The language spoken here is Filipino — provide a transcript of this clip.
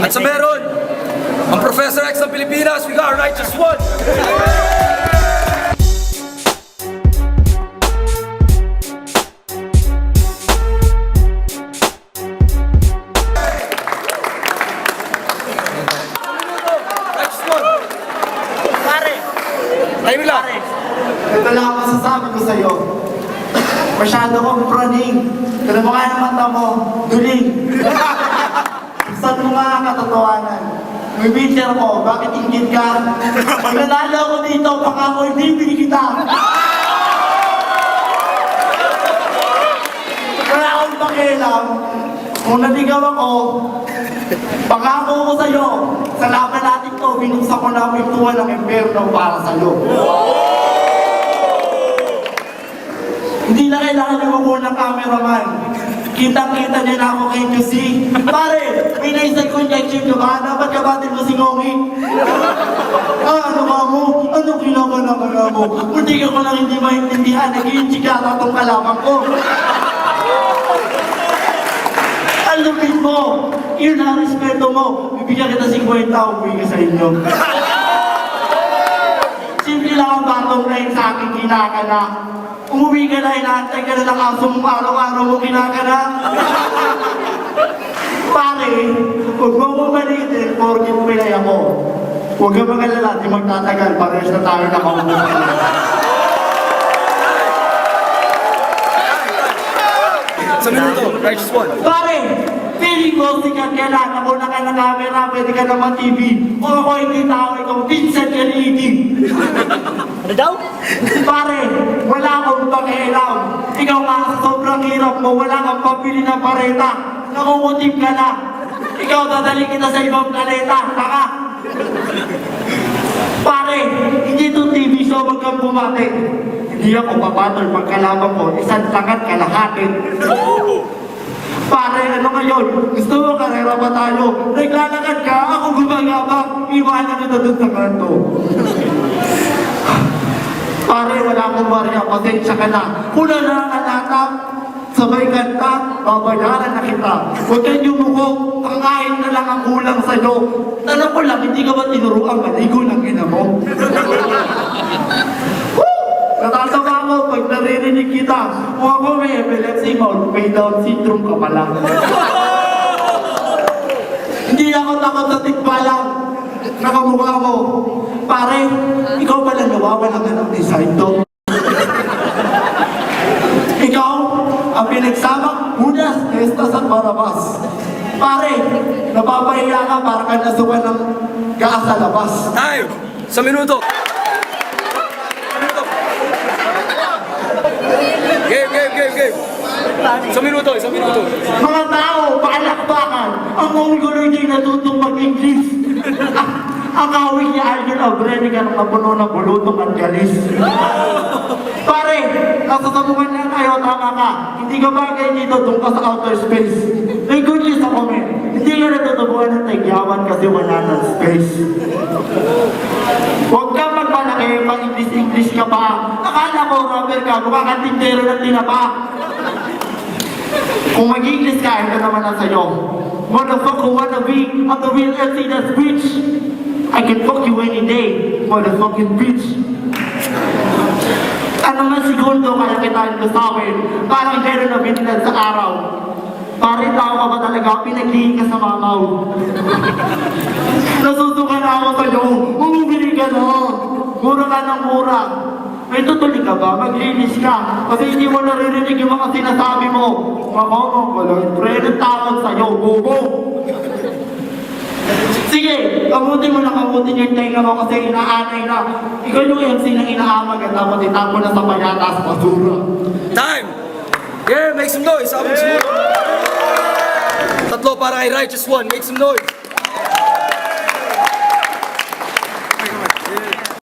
At sa meron, ang Professor X ng Pilipinas, we got our righteous one! Righteous one! Pare! Tayo lang! Ito lang ang masasabi ko sa'yo. Masyado kong praning. Pero mukha ng mata mo, duling. Saan mo nga ang katotohanan? May picture ko, bakit ingit ka? Pag nanalo ako dito, baka ako ibibigay kita. Wala akong pakialam. Kung naligaw ako, pangako ko sa'yo, sa laban natin to, binuksan ko na ang pintuan ng impyerno para sa'yo. Hindi na kailangan yung mamunang cameraman. Kitang-kita niya na ako kay QC. Pare, may naisag conjecture ka ba? Dapat kabatin mo si Ngongi. Ano ka mo? Ano kinakanakala mo? Hindi ko lang hindi maintindihan. Naging chikata tong kalaman ko. Ang lupit mo. Yun ang respeto mo. Bibigyan kita 50, umuwi ka sa inyo. Simple lang ang batong na yun sa aking kinakana. Umuwi ka na, inaantay ka na ng aso mong araw-araw mo kinakana. Pare, huwag mo mamalitin, porkit pilay ako. Huwag ka magalala, di magtatagal, parehas na tayo nakaupo. Sa minuto, righteous one! Pare, feeling mo sikat ka na, nakuna ka ng camera, pwede ka naman TV. O ako hindi tao, ikaw Vincent Canidi. Ano daw? Pare, wala akong pakialam. Ikaw nga sa sobrang hirap mo, wala kang pabili ng pareta. Nakukutim ka na. Ikaw dadali kita sa ibang planeta. Taka! Pare, hindi itong TV show, wag kang bumati. Hindi ako papatol pagkalaban mo, isang tangat kalahatin. Pare, ano ngayon? Gusto mo karera ba tayo? Naglalakad ka, ako gumagabang. Iwanan kita dun sa kanto. Pare, wala akong barya, pasensya ka na. Kung na nakalatak, sabay kanta, babayaran na kita. Huwag kang yumuko, kangain na lang ang kulang sa'yo. Tanong ko lang, hindi ka ba tinuruang maligo ng ina mo? Natatawa ko pag naririnig kita. Kung ako may epilepsy mo, may Down syndrome ka pala. Hindi ako takot sa tikbalang. Nakamukha mo. Pare, ikaw pala nawawalan ka ng design to. Ikaw, ang pinagsamang Judas, Estas at Barabas. Pare, napapahiya ka para ka nasukan ng gas sa labas. Tayo! Sa minuto! Game! Sa minuto! Mga tao, palakpakan, ang Mongoloid ay natutong mag-English. Ang awig niya ay yun, Abreni ka ng napuno ng bulutong at galis. Pare, nasasabukan niya tayo, tama ka. Hindi ka bagay dito, doon ka sa outer space. May good news ako, men. Hindi ka natutubuan ng tagyawan kasi wala ng space. Huwag ka magmalaki, mag-English ka pa. Akala ko, rapper ka, mukha kang tindero ng tinapa. Kung mag-English ka, ito naman ang sayo. Motherfucker wanna be on the real MC that's rich. I can fuck you any day, motherfucking bitch. Ano nga segundo kaya kita lusawin? Parang gano'n na binilad sa araw. Pare, tao ka ba talaga? Pinaglihin ka sa mamaw. Nasusuka na ako sa'yo. Umubili ka na. Mura ka ng mura. May tutuloy ka ba? Maglinis ka. Kasi hindi mo naririnig yung mga sinasabi mo. Makaw mo, pre, ng tawag sa'yo. Bobo! Sige, kamutin mo na kamutin yung tenga mo kasi inaanay na. Ikaw yung MC na inaamag at dapat itapon na sa payatas, basura. Time! Yeah, make some noise! Tatlo para kay righteous one, make some noise!